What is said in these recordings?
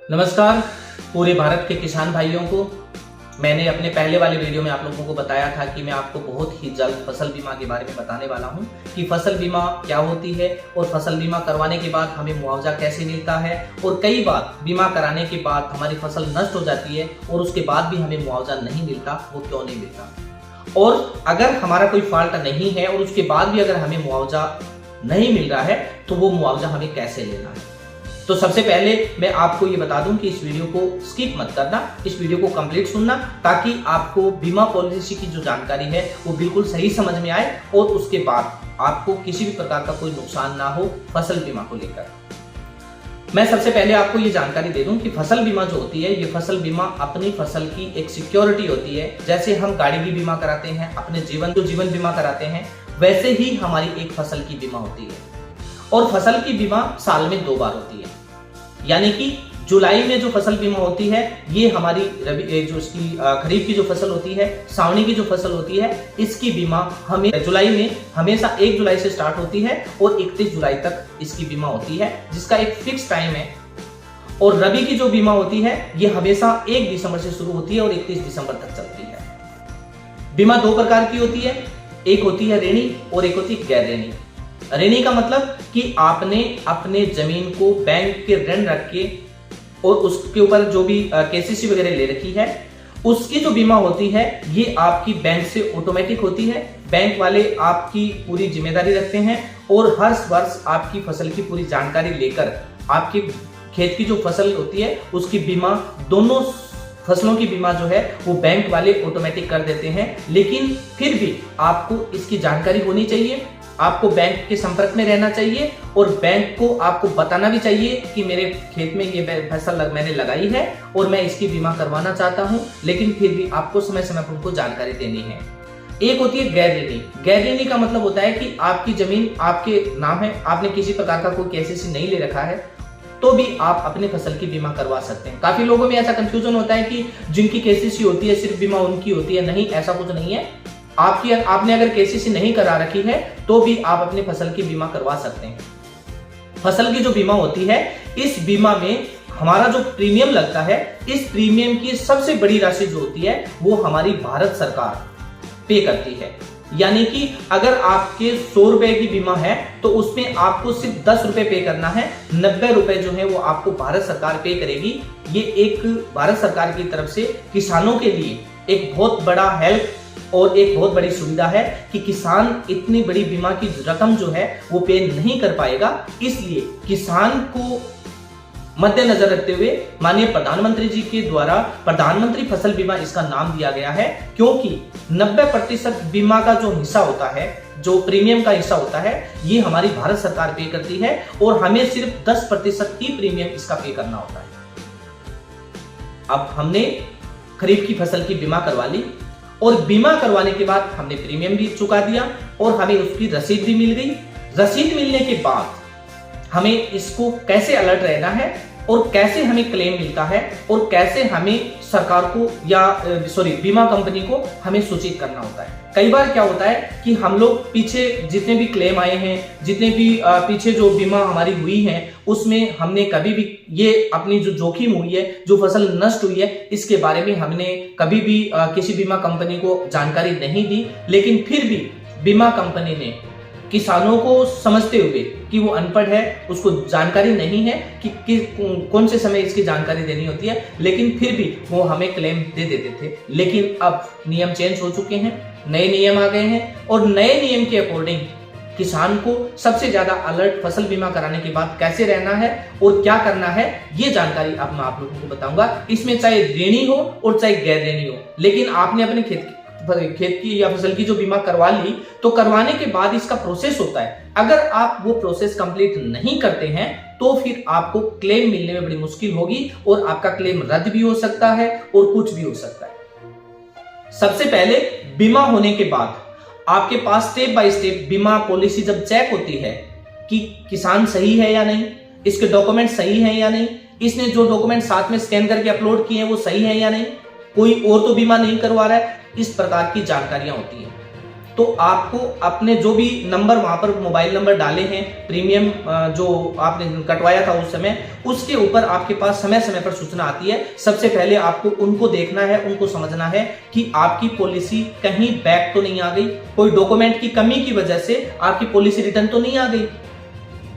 नमस्कार पूरे भारत के किसान भाइयों को। मैंने अपने पहले वाले वीडियो में आप लोगों को बताया था कि मैं आपको बहुत ही जल्द फसल बीमा के बारे में बताने वाला हूं कि फसल बीमा क्या होती है और फसल बीमा करवाने के बाद हमें मुआवजा कैसे मिलता है। और कई बार बीमा कराने के बाद हमारी फसल नष्ट हो जाती है और उसके बाद भी हमें मुआवजा नहीं मिलता, वो क्यों नहीं मिलता, और अगर हमारा कोई फॉल्ट नहीं है और उसके बाद भी अगर हमें मुआवजा नहीं मिल रहा है तो वो मुआवजा हमें कैसे लेना है। तो सबसे पहले मैं आपको ये बता दूं कि इस वीडियो को स्किप मत करना, इस वीडियो को कंप्लीट सुनना, ताकि आपको बीमा पॉलिसी की जो जानकारी है वो बिल्कुल सही समझ में आए और उसके बाद आपको किसी भी प्रकार का कोई नुकसान ना हो फसल बीमा को लेकर। मैं सबसे पहले आपको ये जानकारी दे दूं कि फसल बीमा जो होती है, ये फसल बीमा अपनी फसल की एक सिक्योरिटी होती है। जैसे हम गाड़ी की बीमा कराते हैं, अपने जीवन बीमा कराते हैं, वैसे ही हमारी एक फसल की बीमा होती है। और फसल की बीमा साल में 2 बार होती है, यानी कि जुलाई में जो फसल बीमा होती है ये हमारी जो इसकी खरीफ की जो फसल होती है, सावनी की जो फसल होती है, इसकी बीमा हमें जुलाई में हमेशा 1 जुलाई से स्टार्ट होती है और 31 जुलाई तक इसकी बीमा होती है, जिसका एक फिक्स टाइम है। और रबी की जो बीमा होती है ये हमेशा 1 दिसंबर से शुरू होती है और 31 दिसंबर तक चलती है। बीमा 2 प्रकार की होती है, एक होती है ऋणी और एक होती है गैर ऋणी। ऋणी का मतलब कि आपने अपने जमीन को बैंक के ऋण रख के और उसके ऊपर जो भी केसीसी वगैरह ले रखी है, उसकी जो बीमा होती है ये आपकी बैंक से ऑटोमेटिक होती है। बैंक वाले आपकी पूरी जिम्मेदारी रखते हैं और हर वर्ष आपकी फसल की पूरी जानकारी लेकर आपकी खेत की जो फसल होती है उसकी बीमा, दोनों फसलों की बीमा जो है वो बैंक वाले ऑटोमेटिक कर देते हैं। लेकिन फिर भी आपको इसकी जानकारी होनी चाहिए, आपको बैंक के संपर्क में रहना चाहिए और बैंक को आपको बताना भी चाहिए कि मेरे खेत में ये फसल मैंने लगाई है और मैं इसकी बीमा करवाना चाहता हूं, लेकिन फिर भी आपको समय समय पर उनको जानकारी देनी है। एक होती है गैर ऋणी। गैर ऋणी का मतलब होता है कि आपकी जमीन आपके नाम है, आपने किसी प्रकार का कोई केसीसी नहीं ले रखा है, तो भी आप अपने फसल की बीमा करवा सकते हैं। काफी लोगों में ऐसा कंफ्यूजन होता है कि जिनकी केसीसी होती है सिर्फ बीमा उनकी होती है। नहीं, ऐसा कुछ नहीं है। आपने अगर केसीसी नहीं करा रखी है तो भी आप अपनी फसल की बीमा करवा सकते हैं। फसल की जो बीमा होती है, इस बीमा में हमारा जो प्रीमियम लगता है, इस प्रीमियम की सबसे बड़ी राशि जो होती है वो हमारी भारत सरकार पे करती है। यानी कि अगर आपके 100 रुपए की बीमा है तो उसमें आपको सिर्फ 10 रुपए पे करना है, 90 रुपए जो है वो आपको भारत सरकार पे करेगी। ये एक भारत सरकार की तरफ से किसानों के लिए एक बहुत बड़ा हेल्प और एक बहुत बड़ी सुविधा है कि किसान इतनी बड़ी बीमा की रकम जो है वो पे नहीं कर पाएगा। इसलिए किसान को मद्देनजर रखते हुए माननीय प्रधानमंत्री जी के द्वारा प्रधानमंत्री फसल बीमा इसका नाम दिया गया है, क्योंकि 90% बीमा का जो हिस्सा होता है, जो प्रीमियम का हिस्सा होता है, ये हमारी भारत सरकार पे करती है और हमें सिर्फ 10% ही प्रीमियम इसका पे करना होता है। अब हमने खरीफ की फसल की बीमा करवा ली और बीमा करवाने के बाद हमने प्रीमियम भी चुका दिया और हमें उसकी रसीद भी मिल गई। रसीद मिलने के बाद हमें इसको कैसे अलर्ट रहना है और कैसे हमें क्लेम मिलता है और कैसे हमें सरकार को या बीमा कंपनी को हमें सूचित करना होता है। कई बार क्या होता है कि हम लोग पीछे जितने भी क्लेम आए हैं, जितने भी पीछे जो बीमा हमारी हुई है, उसमें हमने कभी भी ये अपनी जो जोखिम हुई है, जो फसल नष्ट हुई है, इसके बारे में हमने कभी भी किसी बीमा कंपनी को जानकारी नहीं दी। लेकिन फिर भी बीमा कंपनी ने किसानों को समझते हुए कि वो अनपढ़ है, उसको जानकारी नहीं है कि कौन से समय इसकी जानकारी देनी होती है, लेकिन फिर भी वो हमें क्लेम दे देते थे। लेकिन अब नियम चेंज हो चुके हैं, नए नियम आ गए हैं और नए नियम के अकॉर्डिंग किसान को सबसे ज्यादा अलर्ट फसल बीमा कराने के बाद कैसे रहना है और क्या करना है, ये जानकारी अब मैं आप लोगों को बताऊंगा। इसमें चाहे ऋणी हो और चाहे गैर ऋणी हो, लेकिन आपने अपने खेत की या फसल की जो बीमा करवा ली, तो करवाने के बाद इसका प्रोसेस होता है। अगर आप वो प्रोसेस कंप्लीट नहीं करते हैं तो फिर आपको क्लेम मिलने में बड़ी मुश्किल होगी और आपका क्लेम रद्द भी हो सकता है और कुछ भी हो सकता है। सबसे पहले बीमा होने के बाद आपके पास स्टेप बाय स्टेप बीमा पॉलिसी जब चेक होती है कि किसान सही है या नहीं, इसके डॉक्यूमेंट सही है या नहीं, इसने जो डॉक्यूमेंट साथ में स्कैन करके अपलोड किए हैं वो सही है या नहीं, कोई और तो बीमा नहीं करवा रहा है, इस प्रकार की जानकारियां होती है। तो आपको अपने जो भी नंबर वहां पर मोबाइल नंबर डाले हैं, प्रीमियम जो आपने कटवाया था उस समय, उसके ऊपर आपके पास समय समय पर सूचना आती है। सबसे पहले आपको उनको देखना है, उनको समझना है कि आपकी पॉलिसी कहीं बैक तो नहीं आ गई, कोई डॉक्यूमेंट की कमी की वजह से आपकी पॉलिसी रिटर्न तो नहीं आ गई।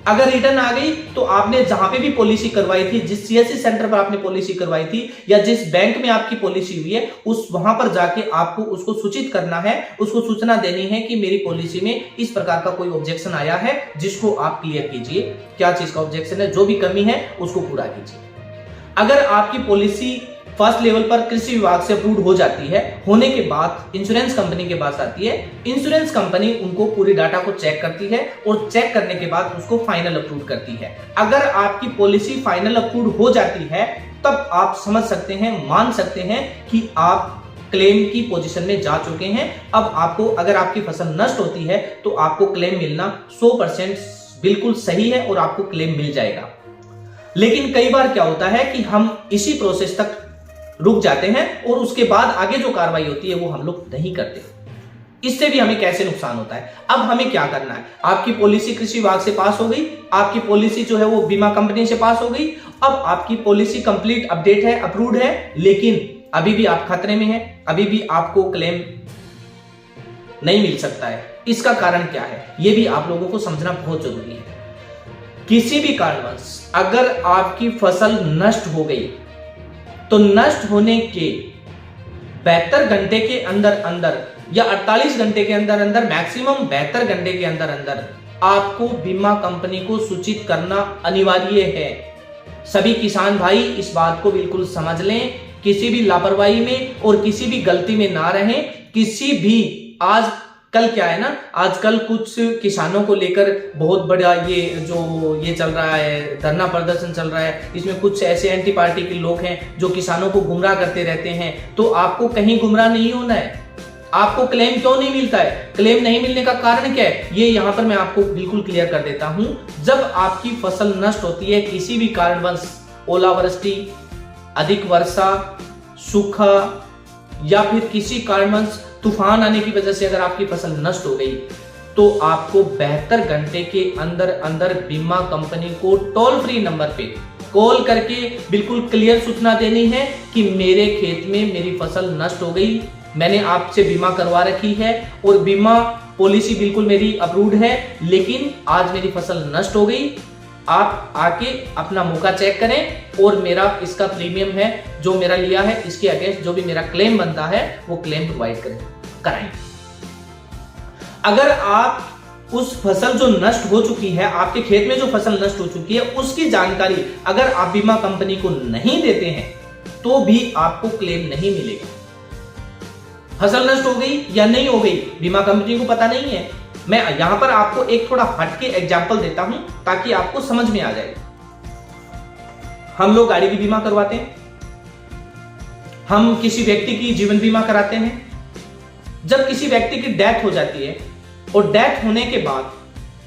अगर रिटर्न आ गई तो आपने जहां पे भी पॉलिसी करवाई थी, जिस सीएससी सेंटर पर आपने पॉलिसी करवाई थी या जिस बैंक में आपकी पॉलिसी हुई है, उस वहां पर जाके आपको उसको सूचित करना है, उसको सूचना देनी है कि मेरी पॉलिसी में इस प्रकार का कोई ऑब्जेक्शन आया है, जिसको आप क्लियर कीजिए। क्या चीज का ऑब्जेक्शन है, जो भी कमी है उसको पूरा कीजिए। अगर आपकी पॉलिसी फर्स्ट लेवल पर कृषि विभाग से अप्रूव हो जाती है, होने के बाद इंश्योरेंस कंपनी के पास आती है। इंश्योरेंस कंपनी उनको पूरी डाटा को चेक करती है और चेक करने के बाद उसको फाइनल अप्रूव करती है। अगर आपकी पॉलिसी फाइनल अप्रूव हो जाती है, तब आप समझ सकते हैं, मान सकते हैं कि आप क्लेम की पोजीशन में जा चुके हैं। अब आपको, अगर आपकी फसल नष्ट होती है तो आपको क्लेम मिलना 100% बिल्कुल सही है और आपको क्लेम मिल जाएगा। लेकिन कई बार क्या होता है कि हम इसी प्रोसेस तक रुक जाते हैं और उसके बाद आगे जो कार्रवाई होती है वो हम लोग नहीं करते। इससे भी हमें कैसे नुकसान होता है। अब हमें क्या करना है, आपकी पॉलिसी कृषि विभाग से पास हो गई, आपकी पॉलिसी जो है वो बीमा कंपनी से पास हो गई। अब आपकी पॉलिसी कंप्लीट अपडेट है, अप्रूव्ड है, लेकिन अभी भी आप खतरे में हैं, अभी भी आपको क्लेम नहीं मिल सकता है। इसका कारण क्या है, यह भी आप लोगों को समझना बहुत जरूरी है। किसी भी कारणवश अगर आपकी फसल नष्ट हो गई तो नष्ट होने के 72 घंटे के अंदर अंदर या 48 घंटे के अंदर अंदर, मैक्सिमम 72 घंटे के अंदर अंदर आपको बीमा कंपनी को सूचित करना अनिवार्य है। सभी किसान भाई इस बात को बिल्कुल समझ लें, किसी भी लापरवाही में और किसी भी गलती में ना रहें। किसी भी, आज कल क्या है ना, आजकल कुछ किसानों को लेकर बहुत बड़ा ये चल रहा है, धरना प्रदर्शन चल रहा है। इसमें कुछ ऐसे एंटी पार्टी के लोग हैं जो किसानों को गुमराह करते रहते हैं। तो आपको कहीं गुमराह नहीं होना है। आपको क्लेम क्यों नहीं मिलता है, क्लेम नहीं मिलने का कारण क्या है, ये यहां पर मैं आपको बिल्कुल क्लियर कर देता हूं। जब आपकी फसल नष्ट होती है किसी भी कारणवश, ओलावृष्टि, अधिक वर्षा, सूखा या फिर किसी कारणवश तूफान आने की वजह से अगर आपकी फसल नष्ट हो गई, तो आपको 72 घंटे के अंदर अंदर बीमा कंपनी को टोल फ्री नंबर पे कॉल करके बिल्कुल क्लियर सूचना देनी है कि मेरे खेत में मेरी फसल नष्ट हो गई, मैंने आपसे बीमा करवा रखी है और बीमा पॉलिसी बिल्कुल मेरी अप्रूव्ड है, लेकिन आज मेरी फसल नष्ट हो गई। आप आके अपना मौका चेक करें और मेरा इसका प्रीमियम है जो मेरा लिया है, इसके अगेंस्ट जो भी मेरा क्लेम बनता है वो क्लेम प्रोवाइड कराएं। अगर आप उस फसल जो नष्ट हो चुकी है, आपके खेत में जो फसल नष्ट हो चुकी है, उसकी जानकारी अगर आप बीमा कंपनी को नहीं देते हैं तो भी आपको क्लेम नहीं मिलेगा। फसल नष्ट हो गई या नहीं हो गई बीमा कंपनी को पता नहीं है। मैं यहां पर आपको एक थोड़ा हटके एग्जांपल देता हूं ताकि आपको समझ में आ जाए। हम लोग गाड़ी की बीमा करवाते हैं, हम किसी व्यक्ति की जीवन बीमा कराते हैं। जब किसी व्यक्ति की डेथ हो जाती है और डेथ होने के बाद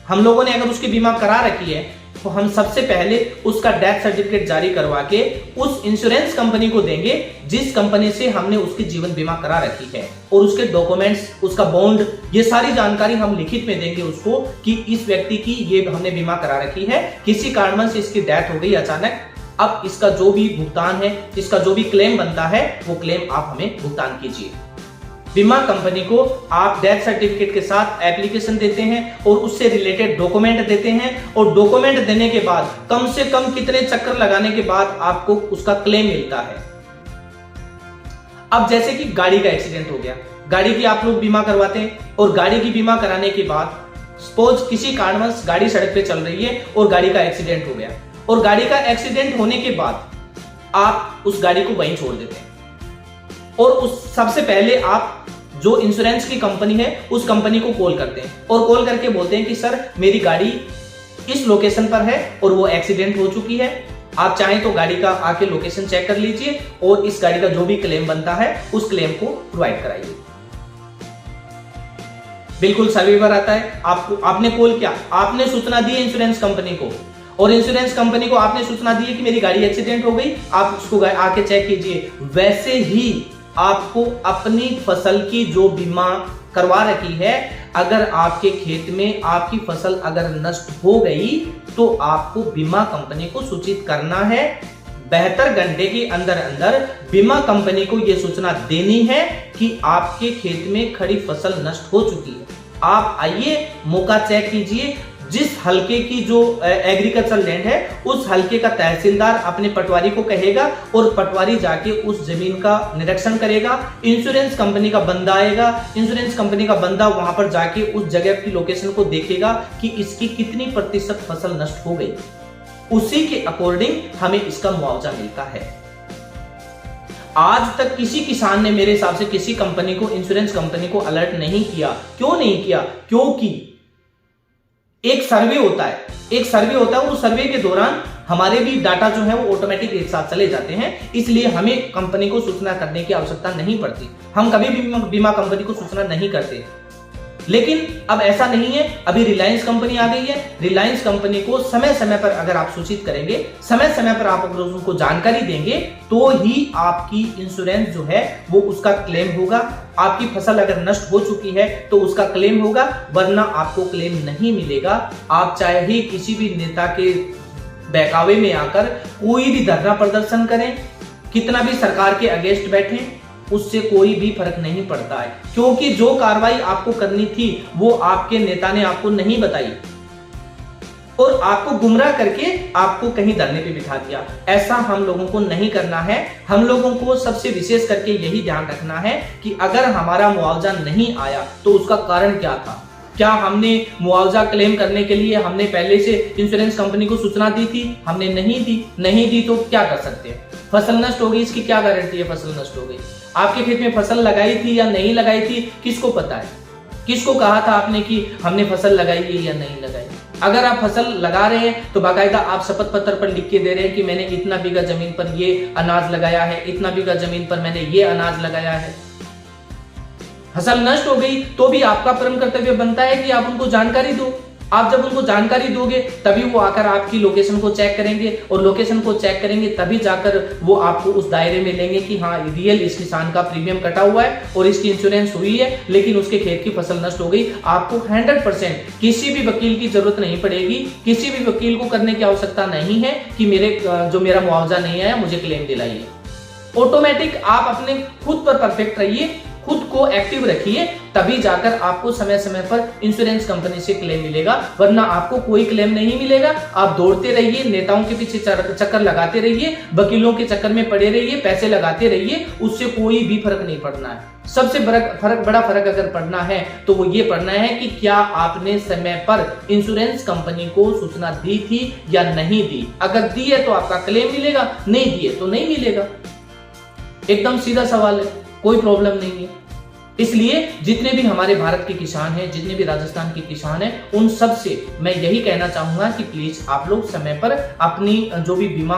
हम लोगों ने अगर उसकी बीमा करा रखी है, तो हम सबसे पहले उसका डेथ सर्टिफिकेट जारी करवा के उस इंश्योरेंस कंपनी को देंगे जिस कंपनी से हमने उसकी जीवन बीमा करा रखी है, और उसके डॉक्यूमेंट्स, उसका बॉन्ड, ये सारी जानकारी हम लिखित में देंगे उसको कि इस व्यक्ति की ये हमने बीमा करा रखी है, किसी कारणवश इसकी डेथ हो गई अचानक, अब इसका जो भी भुगतान है, इसका जो भी क्लेम बनता है वो क्लेम आप हमें भुगतान कीजिए। बीमा कंपनी को आप डेथ सर्टिफिकेट के साथ एप्लीकेशन देते हैं और उससे रिलेटेड डॉक्यूमेंट देते हैं, और डॉक्यूमेंट देने के बाद कम से कम कितने चक्कर लगाने के बाद आपको उसका क्लेम मिलता है। अब जैसे कि गाड़ी का एक्सीडेंट हो गया, गाड़ी की आप लोग बीमा करवाते हैं और गाड़ी की बीमा कराने के बाद सपोज किसी कारणवश गाड़ी सड़क पे चल रही है और गाड़ी का एक्सीडेंट हो गया, और गाड़ी का एक्सीडेंट होने के बाद आप उस गाड़ी को वहीं छोड़ देते हैं और उस सबसे पहले आप जो इंश्योरेंस की कंपनी है उस कंपनी को कॉल करते हैं और कॉल करके बोलते हैं कि सर मेरी गाड़ी इस लोकेशन पर है और वो एक्सीडेंट हो चुकी है, आप चाहें तो गाड़ी का आके लोकेशन चेक कर लीजिए और इस गाड़ी का जो भी क्लेम बनता है उस क्लेम को प्रोवाइड कराइए। बिल्कुल सर्वाइवर आता है, आपने कॉल किया, आपने सूचना दी इंश्योरेंस कंपनी को, और इंश्योरेंस कंपनी को आपने सूचना दी है कि मेरी गाड़ी एक्सीडेंट हो गई, आप उसको आके चेक कीजिए। वैसे ही आपको अपनी फसल की जो बीमा करवा रखी है। अगर आपके खेत में आपकी फसल अगर नष्ट हो गई तो आपको बीमा कंपनी को सूचित करना है। 72 घंटे के अंदर अंदर बीमा कंपनी को यह सूचना देनी है कि आपके खेत में खड़ी फसल नष्ट हो चुकी है। आप आइए, मौका चेक कीजिए। जिस हलके की जो एग्रीकल्चर लैंड है उस हलके का तहसीलदार अपने पटवारी को कहेगा और पटवारी जाके उस जमीन का निरीक्षण करेगा। इंश्योरेंस कंपनी का बंदा आएगा, इंश्योरेंस कंपनी का बंदा वहां पर जाके उस जगह की लोकेशन को देखेगा कि इसकी कितनी प्रतिशत फसल नष्ट हो गई। उसी के अकॉर्डिंग हमें इसका मुआवजा मिलता है। आज तक किसी किसान ने मेरे हिसाब से किसी कंपनी को, इंश्योरेंस कंपनी को अलर्ट नहीं किया। क्यों नहीं किया? क्योंकि एक सर्वे होता है, उस सर्वे के दौरान हमारे भी डाटा जो है वो ऑटोमेटिक एक साथ चले जाते हैं, इसलिए हमें कंपनी को सूचना करने की आवश्यकता नहीं पड़ती। हम कभी भी बीमा कंपनी को सूचना नहीं करते। लेकिन अब ऐसा नहीं है, अभी रिलायंस कंपनी आ गई है। रिलायंस कंपनी को समय समय पर अगर आप सूचित करेंगे, समय समय पर आप अगर उनको जानकारी देंगे तो ही आपकी इंश्योरेंस जो है वो उसका क्लेम होगा। आपकी फसल अगर नष्ट हो चुकी है तो उसका क्लेम होगा, वरना आपको क्लेम नहीं मिलेगा। आप चाहे ही किसी भी नेता के बहकावे में आकर कोई भी धरना प्रदर्शन करें, कितना भी सरकार के अगेंस्ट बैठे, उससे कोई भी फर्क नहीं पड़ता है, क्योंकि जो कार्रवाई आपको करनी थी वो आपके नेता ने आपको नहीं बताई और आपको गुमराह करके आपको कहीं धरने पे बिठा दिया। ऐसा हम लोगों को नहीं करना है। हम लोगों को सबसे विशेष करके यही ध्यान रखना है कि अगर हमारा मुआवजा नहीं आया तो उसका कारण क्या था। क्या हमने मुआवजा क्लेम करने के लिए हमने पहले से इंश्योरेंस कंपनी को सूचना दी थी? हमने नहीं दी तो क्या कर सकते हैं? फसल नष्ट हो गई, इसकी क्या गारंटी है फसल नष्ट हो गई? आपके खेत में फसल लगाई थी या नहीं लगाई थी, किसको पता है? किसको कहा था आपने कि हमने फसल लगाई है या नहीं लगाई? अगर आप फसल लगा रहे हैं तो बाकायदा आप शपथ पत्र पर लिख के दे रहे हैं कि मैंने इतना बीघा जमीन पर ये अनाज लगाया है, इतना बीघा जमीन पर मैंने ये अनाज लगाया है। फसल नष्ट हो गई तो भी आपका परम कर्तव्य बनता है कि आप उनको जानकारी दो। आप जब उनको जानकारी दोगे तभी वो आकर आपकी लोकेशन को चेक करेंगे और लोकेशन को चेक करेंगे तभी जाकर वो आपको उस दायरे में लेंगे कि हाँ रियल इस किसान का प्रीमियम कटा हुआ है और इसकी इंश्योरेंस हुई है, लेकिन उसके खेत की फसल नष्ट हो गई। आपको 100% किसी भी वकील की जरूरत नहीं पड़ेगी, किसी भी वकील को करने की आवश्यकता नहीं है कि मेरा मुआवजा नहीं आया मुझे क्लेम दिलाइए। ऑटोमेटिक आप अपने खुद पर परफेक्ट रहिए, खुद को एक्टिव रखिए, तभी जाकर आपको समय समय पर इंश्योरेंस कंपनी से क्लेम मिलेगा, वरना आपको कोई क्लेम नहीं मिलेगा। आप दौड़ते रहिए, नेताओं के पीछे चक्कर लगाते रहिए, वकीलों के चक्कर में पड़े रहिए, पैसे लगाते रहिए, उससे कोई भी फर्क नहीं पड़ना है। सबसे बड़ा फर्क अगर पड़ना है तो वो ये पड़ना है कि क्या आपने समय पर इंश्योरेंस कंपनी को सूचना दी थी या नहीं दी। अगर दी है तो आपका क्लेम मिलेगा, नहीं दिए तो नहीं मिलेगा। एकदम सीधा सवाल है, कोई प्रॉब्लम नहीं है। इसलिए जितने भी हमारे भारत के किसान हैं, जितने भी राजस्थान के किसान हैं, उन सब से मैं यही कहना चाहूंगा कि प्लीज आप लोग समय पर अपनी जो भी बीमा,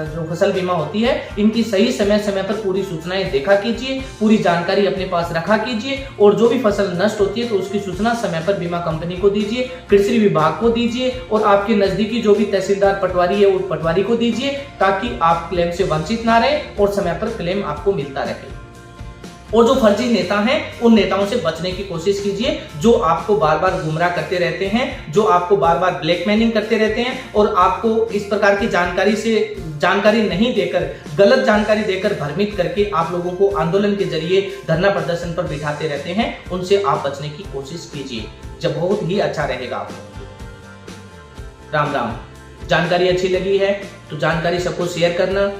जो फसल बीमा होती है, इनकी सही समय समय पर पूरी सूचनाएं देखा कीजिए, पूरी जानकारी अपने पास रखा कीजिए और जो भी फसल नष्ट होती है तो उसकी सूचना समय पर बीमा कंपनी को दीजिए, कृषि विभाग को दीजिए और आपके नजदीकी जो भी तहसीलदार पटवारी है उस पटवारी को दीजिए, ताकि आप क्लेम से वंचित ना रहे और समय पर क्लेम आपको मिलता रहे। और जो फर्जी नेता हैं उन नेताओं से बचने की कोशिश कीजिए, जो आपको बार बार गुमराह करते रहते हैं, जो आपको बार बार ब्लैकमेलिंग करते रहते हैं और आपको इस प्रकार की जानकारी नहीं देकर, गलत जानकारी देकर भ्रमित करके आप लोगों को आंदोलन के जरिए धरना प्रदर्शन पर बिठाते रहते हैं। उनसे आप बचने की कोशिश कीजिए, जब बहुत ही अच्छा रहेगा आपको। राम राम। जानकारी अच्छी लगी है तो जानकारी सबको शेयर करना,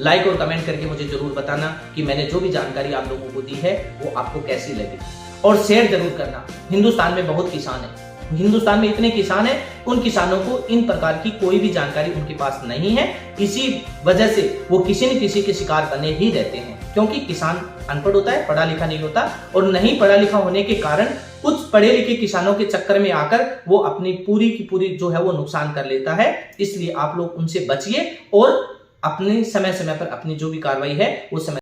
लाइक और कमेंट करके मुझे जरूर बताना कि मैंने जो भी जानकारी आप लोगों को दी है वो आपको कैसी लगी, और शेयर जरूर करना। हिंदुस्तान में बहुत किसान है, हिंदुस्तान में इतने किसान हैं, उन किसानों को इन प्रकार की कोई भी जानकारी उनके पास नहीं है। इसी वजह से वो किसी न किसी के शिकार बने ही रहते हैं, क्योंकि किसान अनपढ़ होता है, पढ़ा लिखा नहीं होता, और नहीं पढ़ा लिखा होने के कारण कुछ पढ़े लिखे किसानों के चक्कर में आकर वो अपनी पूरी की पूरी जो है वो नुकसान कर लेता है। इसलिए आप लोग उनसे बचिए और अपने समय समय पर अपनी जो भी कार्रवाई है वो समय